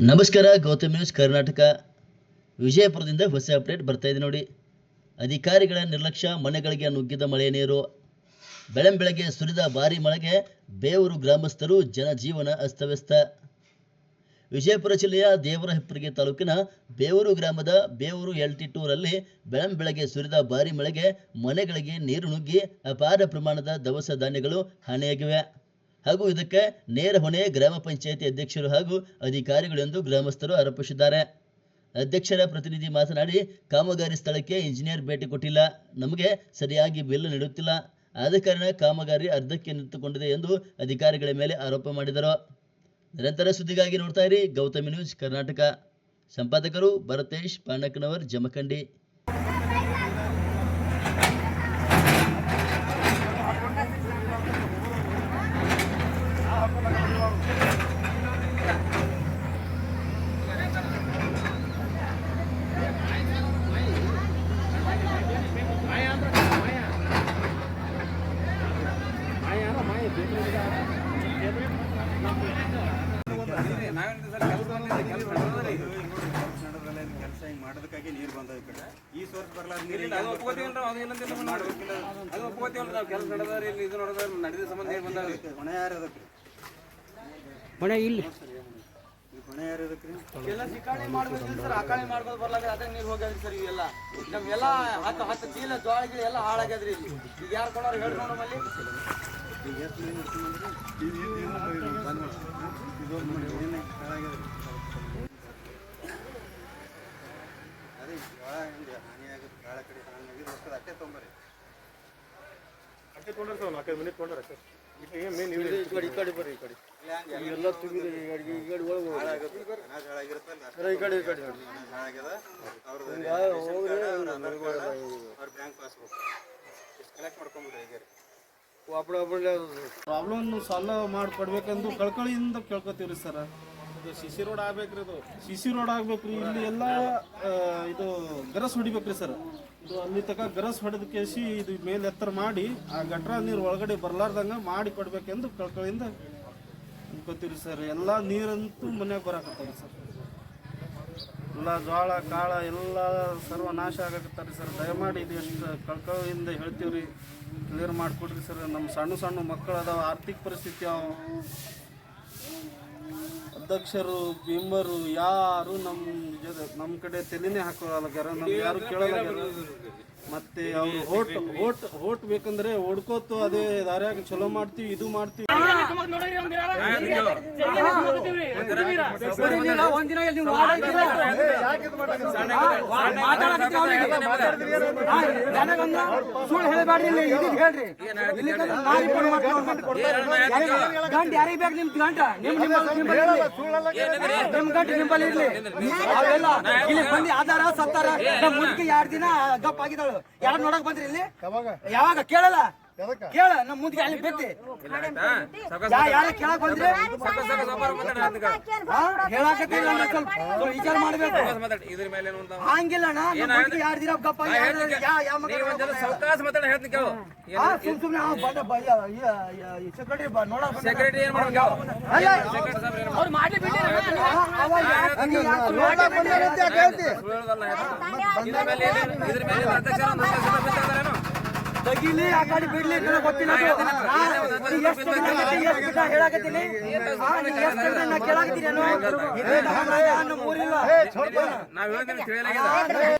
ನಮಸ್ಕಾರ. ಗೌತಮ್ ನ್ಯೂಸ್ ಕರ್ನಾಟಕ ವಿಜಯಪುರದಿಂದ ಹೊಸ ಅಪ್ಡೇಟ್ ಬರ್ತಾ ಇದೆ ನೋಡಿ. ಅಧಿಕಾರಿಗಳ ನಿರ್ಲಕ್ಷ್ಯ, ಮನೆಗಳಿಗೆ ನುಗ್ಗಿದ ಮಳೆ ನೀರು. ಬೆಳಗ್ಗೆ ಸುರಿದ ಭಾರಿ ಮಳೆಗೆ ಬೇವೂರು ಗ್ರಾಮಸ್ಥರು ಜನಜೀವನ ಅಸ್ತವ್ಯಸ್ತ. ವಿಜಯಪುರ ಜಿಲ್ಲೆಯ ದೇವರಹಿಪ್ಪರಗಿ ತಾಲೂಕಿನ ಬೇವೂರು ಗ್ರಾಮದ ಬೇವೂರು LT2 ರಲ್ಲಿ ಬೆಳಗ್ಗೆ ಸುರಿದ ಭಾರಿ ಮಳೆಗೆ ಮನೆಗಳಿಗೆ ನೀರು ನುಗ್ಗಿ ಅಪಾರ ಪ್ರಮಾಣದ ದವಸ ಧಾನ್ಯಗಳು ಹಾನಿಯಾಗಿವೆ. ಹಾಗೂ ಇದಕ್ಕೆ ನೇರ ಹೊಣೆ ಗ್ರಾಮ ಪಂಚಾಯಿತಿ ಅಧ್ಯಕ್ಷರು ಹಾಗೂ ಅಧಿಕಾರಿಗಳು ಎಂದು ಗ್ರಾಮಸ್ಥರು ಆರೋಪಿಸಿದ್ದಾರೆ. ಅಧ್ಯಕ್ಷರ ಪ್ರತಿನಿಧಿ ಮಾತನಾಡಿ, ಕಾಮಗಾರಿ ಸ್ಥಳಕ್ಕೆ ಇಂಜಿನಿಯರ್ ಭೇಟಿ ಕೊಟ್ಟಿಲ್ಲ, ನಮಗೆ ಸರಿಯಾಗಿ ಬಿಲ್ ನೀಡುತ್ತಿಲ್ಲ, ಆದ ಕಾರಣ ಕಾಮಗಾರಿ ಅರ್ಧಕ್ಕೆ ನಿಂತುಕೊಂಡಿದೆ ಎಂದು ಅಧಿಕಾರಿಗಳ ಮೇಲೆ ಆರೋಪ ಮಾಡಿದರು. ನಿರಂತರ ಸುದ್ದಿಗಾಗಿ ನೋಡ್ತಾ ಇರಿ ಗೌತಮ್ ನ್ಯೂಸ್ ಕರ್ನಾಟಕ. ಸಂಪಾದಕರು ಭರತೇಶ್ ಪಾಂಡಕನವರ್, ಜಮಖಂಡಿ. ಕೆಲಸ ಹಿಂಗೆ ಮಾಡೋದಕ್ಕಾಗಿ ನೀರು ಬಂದ ಈ ಕಡೆ ಈ ಸೋರ್ಸ್ ಬರಲಾರ ನೀರು ನಡೆದ ಸಂಬಂಧ ನೀರು ಬಂದಾಗ ಹೊಣೆ ಯಾರು ಅದಕ್ಕೆ ಹೊಣೆ ಇಲ್ಲಿ ಹೊಣೆ ಯಾರು ಅದಕ್ಕೆ ಎಲ್ಲ ಸಿಕಾಣಿ ಮಾಡ್ಬೇಕು ಸರ್. ಆಕಾಣಿ ಮಾಡ್ಬೋದು ಬರ್ಲಾಗ ಅದಾಗ ನೀರು ಹೋಗ್ಯಾದ್ರಿ ಸರ್. ಇವೆಲ್ಲ ನಮ್ಗೆಲ್ಲ ಹತ್ತು ಚೀಲ ಜೋಳಗಳು ಎಲ್ಲ ಹಾಳಾಗ್ಯಾದ್ರಿ. ಇಲ್ಲಿ ಈಗ ಯಾರು ಕೊಡೋರು ಹೇಳ್ಕೊಂಡು ನಮ್ಮಲ್ಲಿ ಅದೇ ಜೋಳ ಹಿಂಗೆ ಹಾನಿಯಾಗುತ್ತೆ, ಜೋಳ ಕಡೆ ಹಾನಿಯಾಗಿದ್ದು ಅಟ್ಟೆ ತೊಗೊಂಬರಿ ಅಟ್ಟೆ ತೊಗೊಂಡ್ರೆ ಸರ್ 4 ಮಿನಿಟ್ ತೊಗೊಂಡ್ರೆ ಸರ್. ಈ ಕಡೆ ಬರ್ರಿ, ಈ ಕಡೆ ಎಲ್ಲ ತುಗಿದ ಈ ಕಡೆ ಒಳಗೆ ಹಾಳಾಗಿರುತ್ತಲ್ಲ ಈ ಕಡೆ ಹಾಳಾಗ್ಯದ. ಅವ್ರ ಬ್ಯಾಂಕ್ ಪಾಸ್ಬುಕ್ ಕಲೆಕ್ಟ್ ಮಾಡ್ಕೊಂಡ್ಬಿಡ್ರಿ. ಈಗ ಪ್ರಾಬ್ಲಮ್ ಸಾಲ್ವ್ ಮಾಡಿಕೊಡ್ಬೇಕಂದು ಕಳ್ಕಳಿಯಿಂದ ಕೇಳ್ಕೊತೀವ್ರಿ ಸರ್. ಇದು CC ರೋಡ್ ಆಗ್ಬೇಕ್ರಿ, ಇದು CC ರೋಡ್ ಆಗ್ಬೇಕ್ರಿ. ಇಲ್ಲಿ ಎಲ್ಲ ಇದು ಗರಸ್ ಹೊಡಿಬೇಕ್ರಿ ಸರ್. ಇದು ಅಲ್ಲಿ ತನಕ ಗರಸ್ ಹೊಡೆದ ಕೇಸಿ ಇದು ಮೇಲೆ ಎತ್ತರ ಮಾಡಿ ಆ ಗಟ್ರ ನೀರು ಒಳಗಡೆ ಬರ್ಲಾರ್ದಂಗೆ ಮಾಡಿ ಕೊಡ್ಬೇಕೆಂದು ಕಳ್ಕಳಿಯಿಂದ ಅನ್ಕೋತೀವ್ರಿ ಸರ್. ಎಲ್ಲ ನೀರಂತೂ ಮನೆಯಾಗ ಬರಾಕತ್ತಾವ್ರಿ ಸರ್. ಎಲ್ಲ ಜೋಳ ಕಾಳ ಎಲ್ಲ ಸರ್ವನಾಶ ಆಗಕತ್ತಾರೆ ಸರ್. ದಯಮಾಡಿ ಇದು ಎಷ್ಟು ಕಳ್ಕಳಿಯಿಂದ ಹೇಳ್ತೀವ್ರಿ, ಕ್ಲಿಯರ್ ಮಾಡಿಕೊಡ್ರಿ ಸರ್. ನಮ್ಮ ಸಣ್ಣ ಸಣ್ಣ ಮಕ್ಕಳು ಅದಾವ, ಆರ್ಥಿಕ ಪರಿಸ್ಥಿತಿ ಅಧ್ಯಕ್ಷರು ಮೆಂಬರು ಯಾರು ನಮ್ಮ ಕಡೆ ತಲೆನೇ ಹಾಕೋಲಾಗ್ಯಾರ, ನಮ್ಗೆ ಯಾರು ಕೇಳಲಾಗ್ಯಾರ. ಮತ್ತೆ ಅವ್ರು ಓಟ್ ಬೇಕಂದ್ರೆ ಹೊಡ್ಕೋತು ಅದೇ ದಾರ್ಯಾಗ ಚಲೋ ಮಾಡ್ತೀವಿ, ಇದು ಮಾಡ್ತೀವಿ. ಆಧಾರ ಸತ್ತಾರ ಮುದುಕಿ 2 ದಿನ ಗಪ್ ಆಗಿದ್ದಾಳು. ಯಾರು ನೋಡಕ್ ಬಂದ್ರಿ ಇಲ್ಲಿ? ಯಾವಾಗ ಕೇಳಲ್ಲ ಕೇಳ ನಮ್ಮ ಮುಂದೆ ಅಲ್ಲಿ ಬಿತ್ತಿ ಯಾರ ಕೇಳಕ್ ಬಂದ್ರಿ? ಹೇಳಾಕತ್ತಿಲ್ಲ, ಸ್ವಲ್ಪ ವಿಚಾರ ಮಾಡ್ಬೇಕು. ಹಂಗಿಲ್ಲ ಅಣ್ಣ, 2 ದಿನ ಗಪ್ಪ ಸುಮ್ನೆ ಸೆಕ್ರೆಟರಿ ತಗಿಲಿ ಆ ಕಡೆ ಬಿಡ್ಲಿ ಗೊತ್ತಿಲ್ಲ. ಹೇಳಾಕತ್ತೀನಿ ಕೇಳಾಕತ್ತೀನಿ. ಊರಿಲ್ಲ